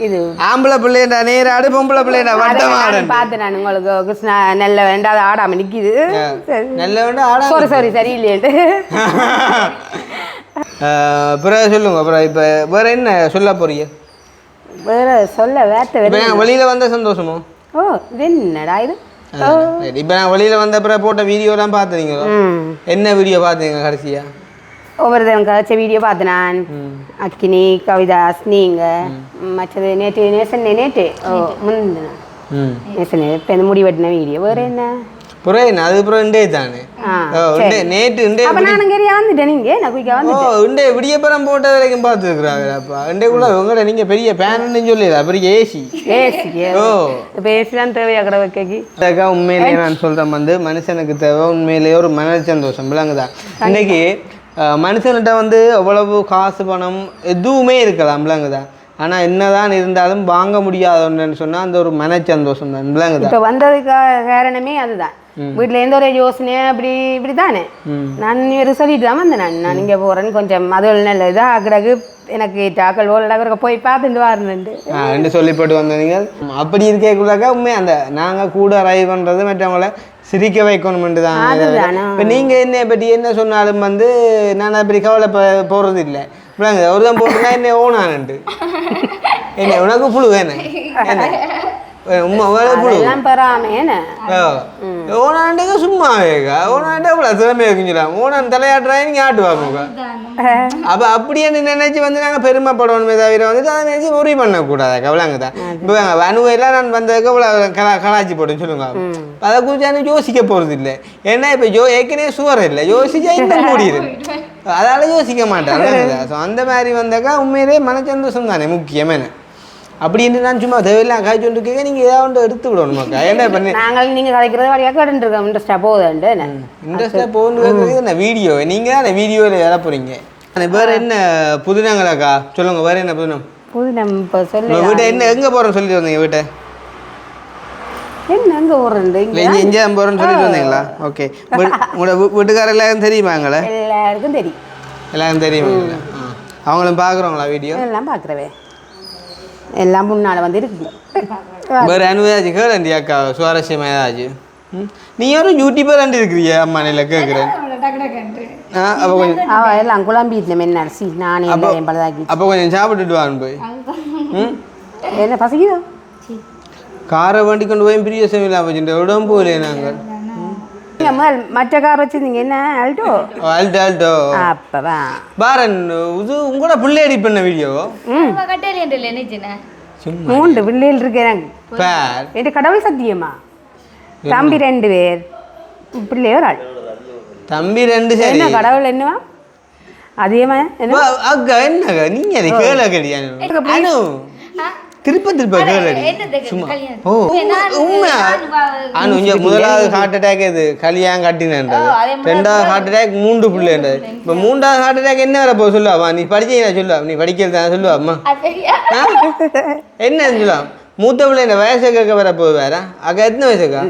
இது ஆம்பளை பிள்ளைண்டா நேராடு பொம்பளை பிள்ளைண்டா வட்டமாடு பார்த்தேன் நான் உங்களுக்கு கிருஷ்ணா நல்ல வேண்டாம் ஆடாம நிக்குது நல்ல வேண்டாம் ஆடா சாரி சாரி சரியில்லையேட்டு அப்புறம் சொல்லுங்க அப்புறம் இப்போ வேற என்ன சொல்ல போறீங்க வேற சொல்ல வேத்த இப்போ நான் வெளியில வந்த சந்தோஷமோ ஓ இது என்னடா இது இப்போ நான் வெளியில வந்த அப்புறம் போட்ட வீடியோலாம் பார்த்தீங்க என்ன வீடியோ பார்த்தீங்க கடைசியா ஒவ்வொருத்தரும் கதைச்ச வீடியோ பார்த்தேன் நான் அக்கினி கவிதாஸ் நீங்க மற்றது நேற்று ஓ முந்தின நேசன் இப்போ இந்த முடி வெட்டின வீடியோ வேற என்ன புரியல அது அப்புறம் இண்டே தானே நேற்று இண்டே அப்போ நான் இங்கே வந்துட்டேன் நீங்கள் நான் குயிக்காக வந்து இண்டே விடியப்பறம் போட்ட வரைக்கும் பார்த்துருக்குறாங்கப்பா இண்டேக்குள்ள உங்களை நீங்கள் பெரிய பேனன்னு சொல்லிடுறா பெரிய ஏசி ஓ இப்போ ஏசி தான் தேவையா கடை வைக்கி அக்கா உண்மையிலேயே நான் சொல்கிறேன் வந்து மனுஷனுக்கு தேவை உண்மையிலேயே ஒரு மன சந்தோஷம் விளங்குதான் இன்னைக்கு மனுஷன்கிட்ட வந்து எவ்வளவு காசு பணம் எதுவுமே இருக்கலாம் விளங்குதான் ஆனால் என்னதான் இருந்தாலும் வாங்க முடியாதுன்னு சொன்னால் அந்த ஒரு மன சந்தோஷம் தான் விளங்குதான் இப்போ வந்ததுக்கு காரணமே அதுதான் வீட்டில் எந்த ஒரு யோசனை இப்படி தானே நான் இவர் சொல்லிட்டு தான் வந்தேன் நான் இங்கே போகிறேன்னு கொஞ்சம் அது நல்ல இதாக ஆக்கிறதுக்கு எனக்கு டாக்கள் ஓரளவு போய் பார்த்துட்டு வரணுண்டு ரெண்டு சொல்லி போட்டு வந்தீங்க அப்படி இருக்கக்குள்ளாக்கா உண்மை அந்த நாங்கள் கூட ரைவ் பண்ணுறது மற்றவங்கள சிரிக்க வைக்கணுமென்று தான் இப்போ நீங்கள் என்ன பற்றி என்ன சொன்னாலும் வந்து நான் அப்படி கவலை போகிறது இல்லை ஒரு தான் போட்டுனா என்ன ஓனானுண்டு என்ன உனக்கு புழு வேணும் என்ன ஓனாண்டுக்கு சும்மா வேகா ஓனாண்டு அவ்வளோ திறமை இருக்குங்களாம் ஓனான் தலையாட்டுறாங்க நீங்கள் ஆட்டுவாங்க அப்போ அப்படியே நினைச்சு வந்து நாங்கள் பெருமைப்படணுமே தவிர வந்துட்டு அதை நினைச்சு உரி பண்ணக்கூடாது கவலைங்க தான் இப்போ அணுவையெல்லாம் நான் வந்ததுக்கு அவ்வளோ கலாச்சி போட்டேன்னு சொல்லுங்க அதை குறித்து யோசிக்க போகிறது இல்லை ஏன்னா இப்போ ஏற்கனவே சுவர் இல்லை யோசிச்சா இன்னும் மூடிடுது அதால் யோசிக்க மாட்டாங்க ஸோ அந்த மாதிரி வந்தாக்கா உண்மையிலே மனச்சந்தோஷம் தானே முக்கியமான அப்படின்னு நான் சும்மா தேவையெல்லாம் காய்ச்சி கொண்டு கேட்க நீங்கள் ஏதாவது ஒன்று எடுத்து விடணுமாக்கா என்ன பண்ணி நாங்கள் நீங்கள் கதைக்கிறது வழியாக கேட்டுருக்கோம் இன்ட்ரெஸ்டாக போகுதுண்டு இன்ட்ரெஸ்டாக போகணுங்கிறது என்ன வீடியோ நீங்கள் தான் வீடியோவில் வர போகிறீங்க வேறு என்ன புதினங்களாக்கா சொல்லுங்கள் வேறு என்ன புதினம் இப்போ சொல்லி வீட்டை என்ன எங்கே போகிறோன்னு சொல்லிட்டு வந்தீங்க வீட்டை என்ன எங்கே போகிறேன் இல்லை இங்கே போகிறோன்னு சொல்லிட்டு வந்தீங்களா ஓகே உங்களோட வீட்டுக்காரர் எல்லாரும் தெரியுமாங்களே எல்லாருக்கும் தெரியும் எல்லாரும் தெரியுமாங்களா அவங்களும் பார்க்குறோங்களா வீடியோ எல்லாம் பார்க்குறவே எல்லாம் முன்னால் வந்து இருக்குது வேறு அனுபவாச்சு கேளண்டி அக்கா சுவாரஸ்யமாக ஏதாச்சும் நீ யாரும் யூடியூபர் அண்டி இருக்கிறியா அம்மா நில கேட்குறேன் அப்போ கொஞ்சம் எல்லாம் குழம்பிட்டு மென்ன அரிசி நானே என் பலதாக்கி அப்போ கொஞ்சம் சாப்பிட்டுட்டு வான்னு போய் என்ன பசிக்குதோ காரை வண்டி கொண்டு போய் பிரிய சமையலாம் வச்சுட்டு உடம்பு போகலையே நாங்கள் மற்ற கார் வச்சுருந்தீங்க என்ன ஆல்டோ ஆல்டோ அப்பவா பாரன் இது உங்களோட பிள்ளையடி பண்ண வீடியோ மூன்று பிள்ளைகள் இருக்கேன் என் கடவுள் சத்தியமா தம்பி 2 பேர் பிள்ளை ஒரு ஆள் தம்பி 2 சரி என்ன கடவுள் என்னவா அதேமா என்ன அக்கா என்னக்கா நீங்க அதை கேள கிடையாது திருப்ப கேளடி சும்மா ஓ உண்மை அனு இங்கே முதலாவது ஹார்ட் அட்டாக் இது கல்யாணம் கட்டினது 2வது ஹார்ட் அட்டாக் 3 பிள்ளைன்றது இப்போ 3வது ஹார்ட் அட்டாக் என்ன வர போக சொல்லுவாமா நீ படிச்சீங்கன்னா சொல்லுவா நீ படிக்கிறது சொல்லுவாம்மா என்ன சொல்லலாம் மூத்த பிள்ளை இந்த வயசு கேட்க வர போகுது வேற அக்கா எத்தனை வயசுக்கா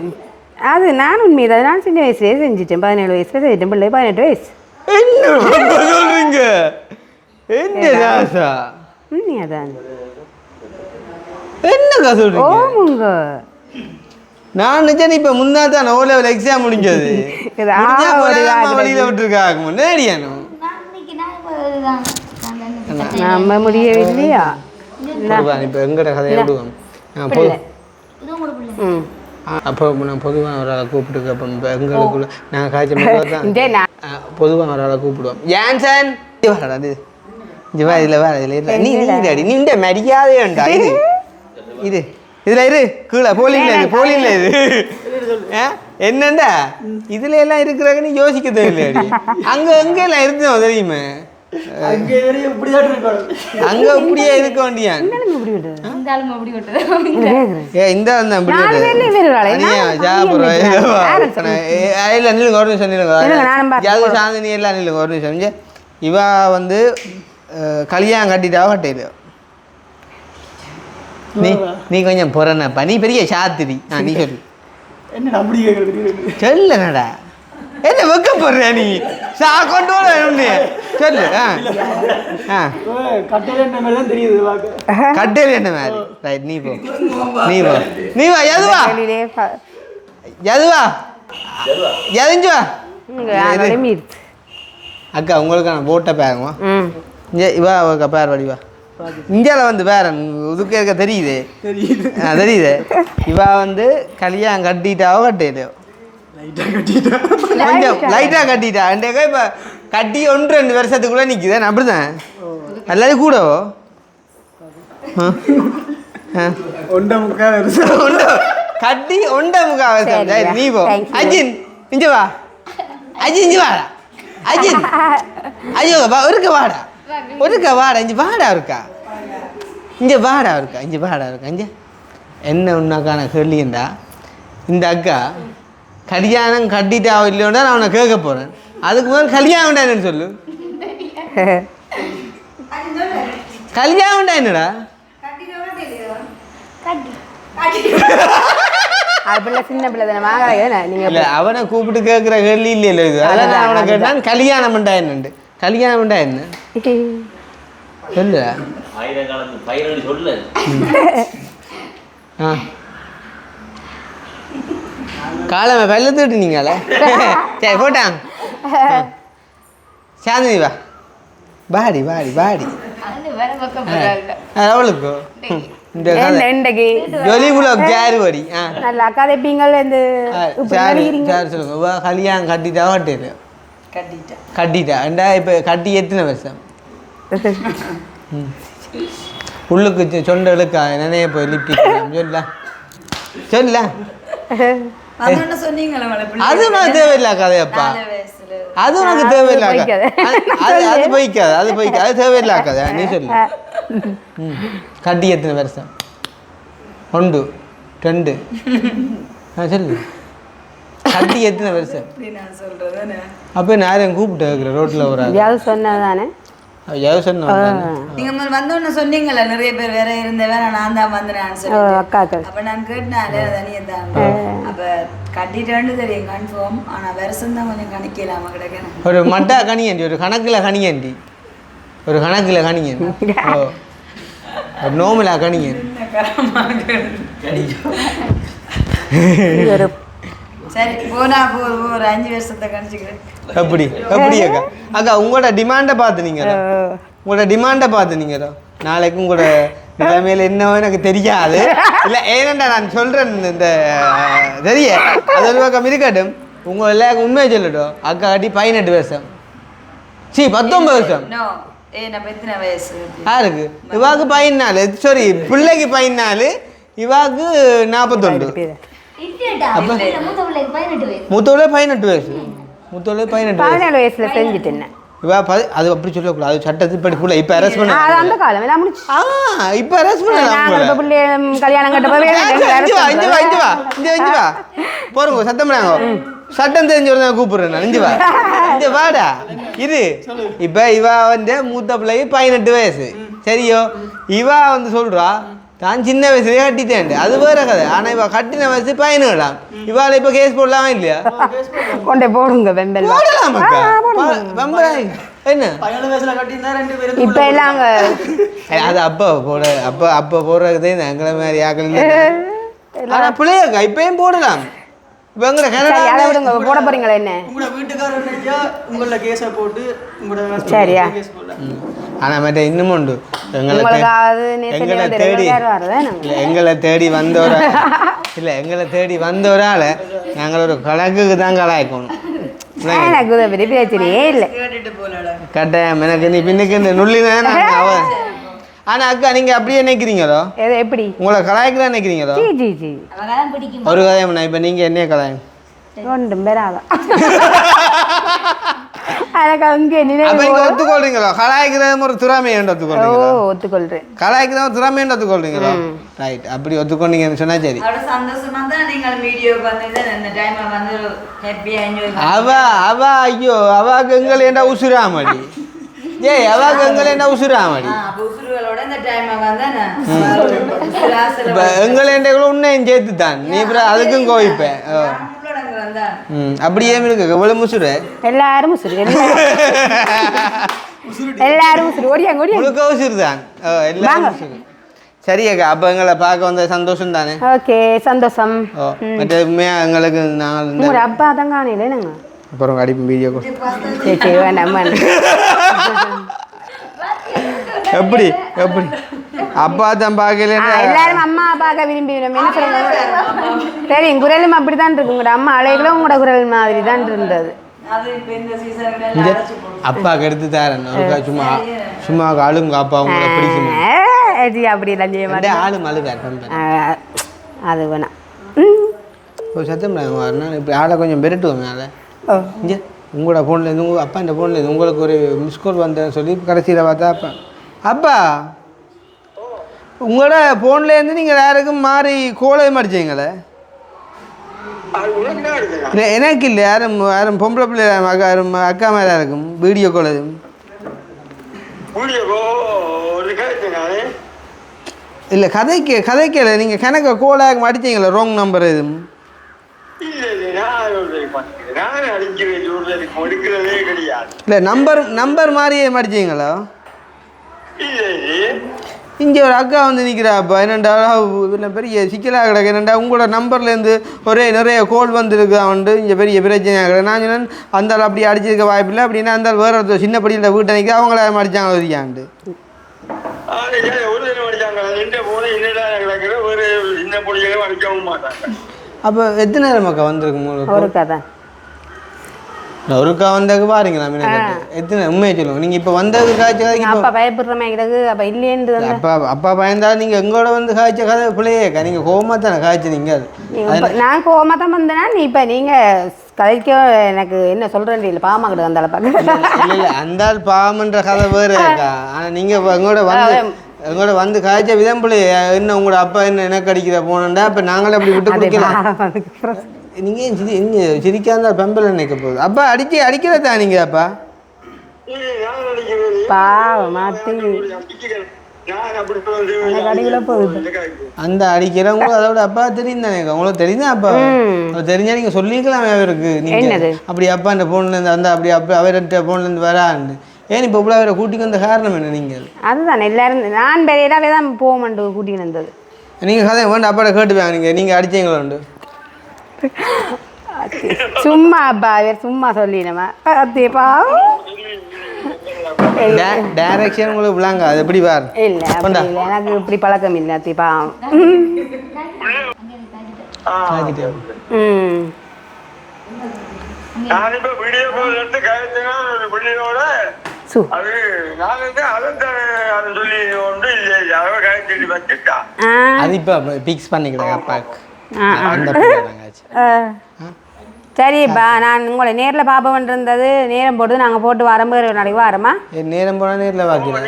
அது நான் உண்மையை நான் சின்ன வயசுலேயே செஞ்சுட்டேன் 17 வயசுல செஞ்சுட்டேன் பிள்ளை 18 வயசு என்ன சொல்றீங்க என்ன ராசா அதான் என்னக்கா சொல்றீங்க ஓமுங்க நான் நிஜம் இப்ப முன்னா தான் ஓ லெவல் எக்ஸாம் முடிஞ்சது வழியில விட்டுருக்காங்க முன்னாடியானோ நம்ம முடியவில்லையா இப்ப எங்கட கதையை விடுவோம் அப்போ நான் பொதுவாக ஒரு ஆளை கூப்பிட்டு அப்போ எங்களுக்குள்ள நாங்கள் காய்ச்சல் பொதுவாக ஒரு ஆளை கூப்பிடுவோம் ஜான்சன் ஜிவா இதில் வேற இதில் இல்லை நீ நின்ற மரியாதை வேண்டா இது இதில் இரு கீழே போலியில் இது என்னண்டா இதுல எல்லாம் இருக்கிறாங்கன்னு யோசிக்க தேவையில்லையாடி அங்கே எல்லாம் இருந்தோம் தெரியுமே அங்க இப்படியே இருக்க வேண்டியான் இவா வந்து கல்யாணம் கட்டிட்டாவ கட்டையில நீ கொஞ்சம் பொறனப்பா நீ பெரிய சாத்திரி நீ சொல்லு சொல்லடா என்ன வெக்கப்படுற நீ கொண்டு வர ஒண்ணு சொல்லு கட்டையில என்ன மாதிரி தான் தெரியுது பார்க்க. கட்டையில் என்ன மாதிரி ரைட் நீ போ நீ வா எதுவா எதுவா எதிஞ்சு வா அக்கா உங்களுக்கான போட்டை பேருமா இங்கே இவா அக்கா பேர் வடிவா இந்தியாவில் வந்து பேரன் இதுக்கு இருக்க தெரியுது தெரியுது இவா வந்து கல்யாணம் கட்டிட்டாவோ கட்டிட்டோ கொஞ்சம் லைட்டாக கட்டிட்டா அண்டேக்கா இப்போ கட்டி 1-2 வருஷத்துக்குள்ளே நிற்குது அப்படிதான் எல்லாரும் கூடவோ கட்டி 1.25 வருஷம் நீ போ அஜின் இஞ்சு வா அஜின் இஞ்சு வாடா அஜின் ஐயோ ஒருக்க வாடா இஞ்சி வாடா இருக்கா இங்கே வாடா இருக்கா இங்கே என்ன உன்னாக்கான கேள்விண்டா இந்த அக்கா கல்யாணம் கட்டிட்டா இல்லையோண்டா நான் அவனை கேட்க போகிறேன் அதுக்கு முதல் கல்யாணம் உண்டான்னு சொல்லு கல்யாணம் உண்டா என்னடா சின்ன பிள்ளை தானே நீங்க இல்லை அவனை கூப்பிட்டு கேட்குற கேள்வி இல்லை இது அதான் அவனை கேட்டான் கல்யாணம் உண்டா என்னண்டு கல்யாணம் உண்டா என்ன சொல்லு காலமை வெள்ளத்துட்டு நீங்களே சரி போட்டாங்க சாந்தினி வா பாடி அவளுக்கு இந்த ஜொலிபுலம் சேரு வடி நல்லா கதைப்பீங்கள் சொல்லுங்க கல்யாணம் கட்டிட்டா கட்டிடு கட்டிட்டா ஏண்டா இப்போ கட்டி எத்தனை வருஷம் உள்ளுக்கு சொண்டலுக்கா நினைய போய் லிப்டிக் சொல்ல அது உனக்கு தேவையில்லை கதையப்பா அது உனக்கு தேவையில்லை அது போய்க்காது அது தேவையில்லை கதை நீ சொல்லு கட்டி எத்தனை வருஷம் 1 2 சொல்லு கட்டி எத்தனை வருஷம் அப்போ நான் கூப்பிட்டு இருக்கிறேன் ரோட்டில் ஒரு சொன்னதானே நீங்க வந்தோன்னு சொன்னீங்கல்ல நிறைய பேர் வேற இருந்தவே நான் தான் வந்தேன் அப்ப நான் கேட்டனால தனியதாங்க அப்ப கட்டிட்டேன்னு தெரியும் கன்ஃபார்ம் ஆனா வருஷம் தான் கொஞ்சம் கணக்கிலாம கிடக்கணும் ஒரு மட்டா கணியண்டி ஒரு கணக்கில் கணியண்டி ஒரு நோமலா கணியன் சரி போனா ஒரு 5 வருஷத்தை கணிச்சுக்கிறேன் எப்படி அக்கா உங்களோட டிமாண்டை பார்த்துனீங்களோ நாளைக்கு உங்களோட நிலைமையில என்னவோ எனக்கு தெரியாது இல்லை ஏனண்டா நான் சொல்கிறேன் இந்த தெரிய அது ஒரு பக்கம் இருக்கட்டும் உங்கள் எல்லாருக்கும் உண்மையை சொல்லட்டும் அக்கா கட்டி 18 வருஷம் 19 வருஷம் யாருக்கு இவாக்கு 14 சாரி பிள்ளைக்கு 14 இவாக்கு 41 மூத்தவளே 18 வயசு 17 வயசுல செஞ்சுட்டேன் இவா அது அப்படி சொல்லக்கூடாது அது சட்டத்தின்படி புள்ள இப்போ அரெஸ்ட் பண்ண அந்த காலம் எல்லாம் முடிச்சு இப்போ அரெஸ்ட் பண்ணலாம் கல்யாணம் கட்ட போறோங்க சத்தம் பண்ணாங்க சட்டம் தெரிஞ்சவங்க தான் கூப்பிடுறேன் நான் இஞ்சு வாடா இது இப்போ இவா வந்து மூத்த பிள்ளைக்கு 18 வயசு சரியோ இவா வந்து சொல்றா தான் சின்ன வயசுலேயே கட்டிட்டேன் அது வேற கதை ஆனால் இவ கட்டின வயசு 17 இவாள் இப்போ கேஸ் போடலாமா இல்லையா கொண்டே போடுங்க என்ன இப்போ எல்லாம் அது அப்போ போடுறதே எங்களை மாதிரி ஆக்கல ஆனால் பிள்ளையா இப்பயும் போடலாம் போட போறீங்களா என்ன உங்களோட கேஸை போட்டு சரியா ஆனால் இன்னும் உண்டு எங்களை தேடி வந்தவரால் நாங்கள் ஒரு கணக்குக்கு தான் கலாய்க்கணும் கட்டாயம் எனக்கு நீ பின்னுக்கு இந்த நுள்ளிதான் ஆனா அக்கா நீங்க அப்படியே நினைக்கிறீங்களோ எப்படி உங்களை கலாய்க்கிறா நினைக்கிறீங்களோ ஒரு கதாயம் இப்ப நீங்க என்ன கதாயம் ஒத்துக்கொள்றீங்களோ கலாய்க்கிறது ஒரு திறமை ஒத்துக்கொள்றேன் கலாய்க்கிற ஒரு திறமை ஒத்துக்கொள்றீங்களோ ரைட் அப்படி ஒத்துக்கொண்டீங்கன்னு சொன்னா சரி அவ ஐயோ அவாக்கு எங்களை என்ன உசுராமடி அவாக்கு எங்களை என்ன உசுராமடி எங்களை உன்னையும் சேர்த்து தான் நீ அதுக்கும் கோவிப்பேன் அப்படியே இருக்கு எவ்வளோ முசுரு எல்லாரும் முசுரு எல்லாரும் முசுரு ஓடியாங்க ஓடியாங்க முழுக்க முசுரு தான் எல்லாரும் முசுரு சரி அக்கா அப்போ எங்களை பார்க்க வந்த சந்தோஷம் தானே ஓகே சந்தோஷம் ஓ மற்ற உண்மையாக எங்களுக்கு நாங்கள் உங்களோட அப்பா தான் காணையில நாங்கள் அப்புறம் அடிப்போம் வீடியோ சரி சரி வேண்டாம் எப்படி எப்படி அப்பா தான் பார்க்கல எல்லாரும் அம்மா பார்க்க விரும்பி என்ன சொல்லுங்க தெரியும் குரலும் அப்படிதான் இருக்கு உங்களோட அம்மா அழைகளும் உங்களோட குரல் மாதிரி தான் இருந்தது அப்பாவுக்கு எடுத்து தரேன் சும்மா சும்மா ஆளுங்க அப்பா உங்களை பிடிக்குமா அப்படி எல்லாம் செய்ய மாட்டேன் ஆளும் அழுகார் அது வேணாம் ஒரு சத்தம் இப்படி ஆளை கொஞ்சம் பெருட்டுவோம் மேலே இங்கே உங்களோட ஃபோன்லேருந்து உங்கள் அப்பா இந்த ஃபோன்லேருந்து உங்களுக்கு ஒரு மிஸ் கால் வந்தேன்னு சொல்லி கடைசியில் பார்த்தா அப்பா அப்பா உங்களோட ஃபோன்லேருந்து நீங்கள் யாருக்கும் மாறி கோலை மடிச்சிங்களே இல்லை எனக்கு இல்லை யாரும் யாரும் பொம்பளை பிள்ளை யாரும் அக்கா மேலே இருக்கும் வீடியோ கால் எதுவும் இல்லை கதைக்கல நீங்கள் கணக்க கோலாக அடிச்சிங்களே ராங் நம்பர் எதுவும் இல்லை நம்பர் மாதிரியே மடிச்சிங்களா இங்கே ஒரு அக்கா வந்து நிற்கிறாப்பா என்னண்டா பெரிய சிக்கலாக கிடக்கு என்னண்டா உங்களோட நம்பர்லேருந்து நிறைய கோல் வந்துருக்கு அவன்ட்டு இங்கே பெரிய பிரச்சனையாக கிடக்கு நான் சொன்னேன் அந்த ஆள் அப்படி அடிச்சிருக்க வாய்ப்பில்லை அப்படின்னா அந்த வேறு ஒருத்தர் சின்ன படியில் வீட்டை நிற்க அவங்கள மடித்தாங்க வரிக்கான்ட்டு அப்போ எத்தனை நேரம் அக்கா வந்திருக்கு ஒருக்கா தான் ஒருக்கா வந்ததுக்கு பாருங்களா எத்தனை உண்மையை சொல்லுங்க நீங்கள் இப்போ வந்தது காய்ச்சல் அப்பா பயப்படுற மாதிரி கிடக்கு அப்போ இல்லையன்று அப்பா பயந்தா நீங்கள் எங்களோட வந்து காய்ச்ச கதை பிள்ளையேக்கா நீங்கள் கோவமாக தானே காய்ச்சினீங்க நான் கோவமாக தான் வந்தேன்னா நீ இப்போ நீங்கள் கதைக்க எனக்கு என்ன சொல்கிறேன் இல்லை பாவமாக கிடக்கு அந்த பார்க்க இல்லை அந்த ஆள் பாவம்ன்ற கதை வேறு இருக்கா ஆனால் நீங்கள் எங்களோட வந்து காய்ச்ச விதம் பிள்ளைய என்ன உங்களோட அப்பா என்ன எனக்கு அடிக்கிற போனோண்டா இப்போ நாங்களே அப்படி விட்டு கொடுக்கலாம் நீங்கள் ஏன் சிரிக்காத பெம்பல் நினைக்க போகுது அப்பா அடிக்கிறதா நீங்கள் அப்பா அந்த அடிக்கிறவங்க அதோட அப்பா தெரியும் தானே உங்களுக்கு தெரியுதா அப்பா தெரிஞ்சா நீங்கள் சொல்லிக்கலாம் அவருக்கு நீங்கள் அப்படி அப்பா இந்த ஃபோன்லேருந்து அந்த அப்படி அப்பா அவர்கிட்ட ஃபோன்லேருந்து வரான்னு ஏன் இப்போ இவ்வளோ அவரை கூட்டிக்கு வந்த காரணம் என்ன நீங்கள் அதுதான் எல்லாரும் நான் பெரியதாவே தான் போக மாட்டேன் கூட்டின்னு வந்தது நீங்கள் கதை வேண்டாம் அப்பாட்ட கேட்டுவாங்க நீங்கள் அடிச்சீங்களோண்டு சும்மா அப்பா சும்மா சொல்லிடுமா அத்தேப்பா டைரக்ஷன் உங்களுக்கு விளாங்க அது எப்படி பார் இல்லை எனக்கு இப்படி பழக்கம் இல்லை அத்தேப்பா அது இப்போ பிக்ஸ் பண்ணிக்கிறேன் அப்பாவுக்கு சரிப்பா நான் உங்களை நேரில் பார்ப்போம் இருந்தது நேரம் போட்டு நாங்கள் போட்டு வரும்போது ஒரு நாளைக்கு வரோமா நேரம் போனால் நேரில் பார்க்கிறேன்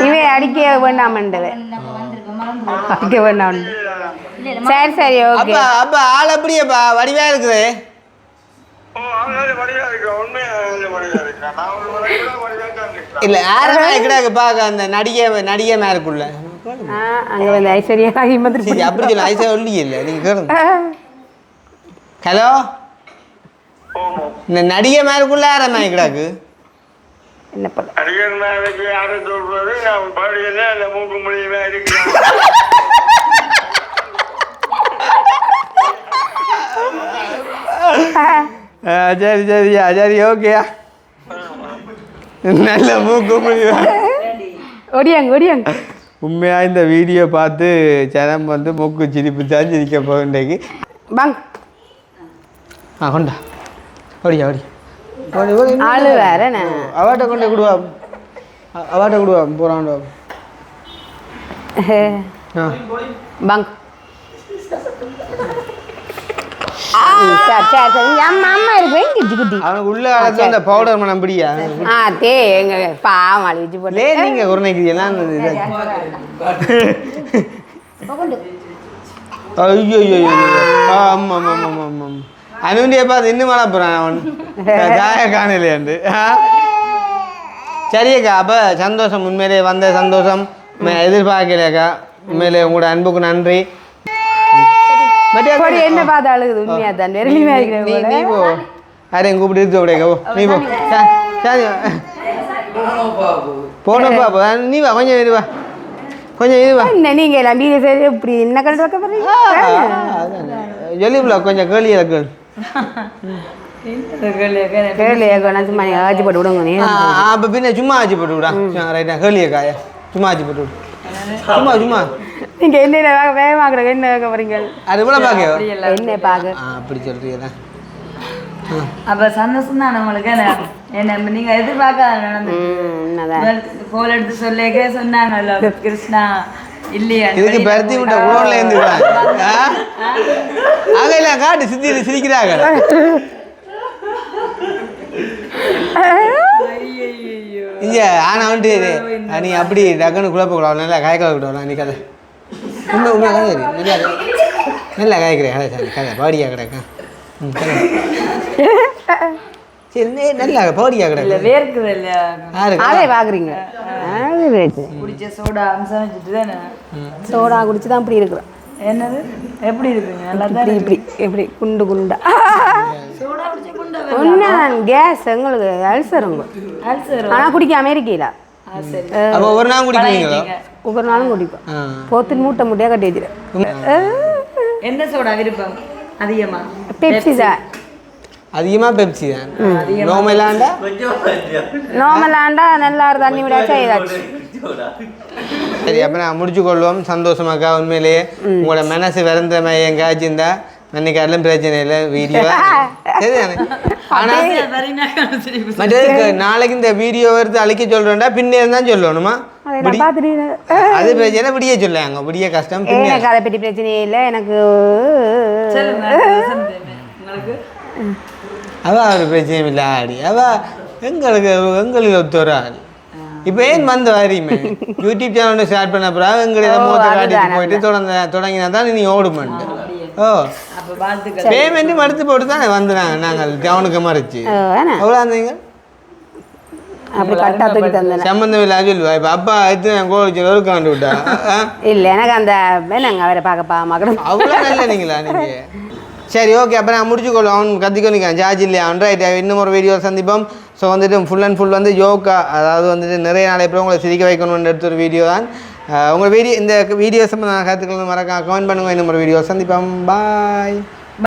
இவே அடிக்க வேண்டாமண்டவே அடிக்க வேண்டாம் சரி சரி ஓகே அப்பா ஆள் அப்படியேப்பா வடிவா இருக்குது இல்லை யாருமே கிடையாது பார்க்க அந்த நடிகை மேற்குள்ள அங்கே வந்து ஐஸ்வர்யா சரி அப்படி சொல்ல ஐஸ்வர்யா ஒல்லி இல்லை நீங்கள் கேளுங்க ஹலோ இந்த நடிகை மேற்குள்ள யாரம்மா கிடாக்கு என்ன பண்ண சரி சரியா சரி ஓகேயா நல்ல மூக்கு ஒடியாங்க உண்மையாக இந்த வீடியோ பார்த்து ஜனம் வந்து மூக்கு சிரிப்பு தான் சிரிக்க போகின்றைக்கு வாங்க கொண்டா ஓடியா ஆளு வேற அவாட்ட கொண்டு கொடுவா அவாட்ட கொடுவா போகிறான் வாங்க அம்மா இருக்கு அவனுக்கு உள்ள அந்த பவுடர் மனம் பிடியா தே எங்க பாவம் அழிச்சு போட்டு நீங்க குறைக்கலாம் ஐயோ ஆமா ஆமா ஆமா ஆமா அனுண்டிய பார்த்து இன்னும் மழை போறான் அவன் காய காணலையாண்டு சரியக்கா அப்போ சந்தோஷம் உண்மையிலே வந்த சந்தோஷம் எதிர்பார்க்கலையாக்கா உண்மையிலே உங்களோட அன்புக்கு நன்றி கொடி என்ன பார்த்து அழுகுது உண்மையா தான் வெறுமையா இருக்கிற நீ போ யாரையும் கூப்பிட்டு இருக்க விடையோ நீ போ போனப்பா நீ வா கொஞ்சம் இது வா கொஞ்சம் இது வா என்ன நீங்க எல்லாம் வீடு சரி இப்படி என்ன கண்டு வைக்க போறீங்க ஜொலிபுல கொஞ்சம் கேள்வி இருக்கு சும்மா நீங்க ஆச்சு போட்டு விடுங்க நீ அப்போ பின்ன சும்மா ஆச்சு போட்டு விடா ரைட்டா கேள்வியை காயா சும்மா ஆச்சு போட்டு விடு சும்மா சும்மா நீங்க என்ன வேகமாக்குற என்ன வைக்க போறீங்க அது போல பாக்க என்ன பாக்க அப்படி சொல்றீங்களா அப்ப சந்தோஷம் தான் உங்களுக்கு என்ன நீங்க எதிர்பார்க்காத நடந்து கோல் எடுத்து சொல்லிக்க சொன்னாங்கல்ல கிருஷ்ணா இல்லையா இதுக்கு பருத்தி விட்ட ஊர்ல இருந்து அகையில காட்டு சிரிக்கிறாங்க இங்க ஆனா வந்துட்டு நீ அப்படி டக்குன்னு குழப்ப கூடாது நல்லா காய்க்க விடலாம் நீ கதை உண்மை உண்மை கதை நல்லா காய்க்கிறேன் கதை சார் கதை பாடியா கிடக்கா சரி நல்லா பாடியா கிடக்கு வேர்க்குது இல்லையா அதே பாக்குறீங்க குடிச்ச சோடா அம்சம் வச்சுட்டு தானே சோடா குடிச்சு தான் இப்படி இருக்கிறேன் என்னது எப்படி இருக்குங்க நல்லா தான் இப்படி எப்படி குண்டு குண்டா சோடா குடிச்சு குண்டா ஒன்றும் கேஸ் எங்களுக்கு அல்சர் அல்சர் ஆனால் குடிக்காம இருக்கீங்களா சரி அப்போ ஒரு நாள் குடிக்கிறீங்களோ ஒவ்வொரு நாளும் குடிப்போம் போத்து மூட்டை மூட்டையாக கட்டி வச்சுக்கிறேன் என்ன சோடா விருப்பம் அதிகமா பெப்சி தான் அதிகமாக பெப்சி தான் நோமலாண்டா நார்மலாண்டா நல்லா தண்ணி விடாச்சா ஏதாச்சும் சரி அப்போ நான் முடிச்சு கொள்வோம் சந்தோஷமாக்கா உண்மையிலேயே உங்களோட மனசு விறந்த எங்கேயாச்சும் இருந்தா அன்னைக்கு அதெல்லாம் பிரச்சனை இல்லை வீடியோ சரிதானே ஆனால் மற்றது நாளைக்கு இந்த வீடியோ எடுத்து அழிக்க சொல்கிறோம்டா பின்னே தான் சொல்லணுமா அது பிரச்சனை விடிய சொல்லாங்க விடிய கஷ்டம் எனக்கு அதை பற்றி பிரச்சனையே இல்லை எனக்கு அவ ஒரு பிரச்சனையும் இல்லை ஆடி அவ எங்களுக்கு ஒத்துற ஆள் இப்போ ஏன் வந்து வரையுமே யூடியூப் சேனல் ஒன்று ஸ்டார்ட் பண்ண அப்புறம் எங்களை மூத்த காட்டிட்டு போயிட்டு தொடங்கினா தான் நீ ஓடுமெண்டு ஓ பேமெண்ட்டும் மறுத்து போட்டு தான் வந்துனாங்க நாங்கள் டவுனுக்கு மறைச்சு எவ்வளோ இருந்தீங்க அப்படி கட்டா தூக்கி தந்தேன் சம்பந்தம் இல்லை சொல்லுவா இப்போ அப்பா எடுத்து நான் கோவிச்சு ஒரு காண்டு விட்டா இல்லை எனக்கு அந்த வேணாங்க அவரை பார்க்கப்பா மகனும் அவ்வளோ நல்ல நீங்களா நீங்கள் சரி ஓகே அப்போ நான் முடிச்சுக்கொள்ளும் அவன் கற்றுக்கொள்ளிக்கான் சார்ஜ் இல்லையா அவன் ரைட் இன்னும் ஒரு வீடியோ சந்திப்போம் ஸோ வந்துட்டு ஃபுல் அண்ட் ஃபுல் வந்து யோகா அதாவது வந்துட்டு நிறைய நாளை அப்புறம் உங்களை சிரிக்க வைக்கணும்னு எடுத்த ஒரு வீடியோ தான் உங்கள் இந்த வீடியோ சம்பந்தமான கருத்துக்கள் மறக்காம கமெண்ட் பண்ணுங்கள் இன்னும் ஒரு வீடியோ சந்திப்போம் பாய்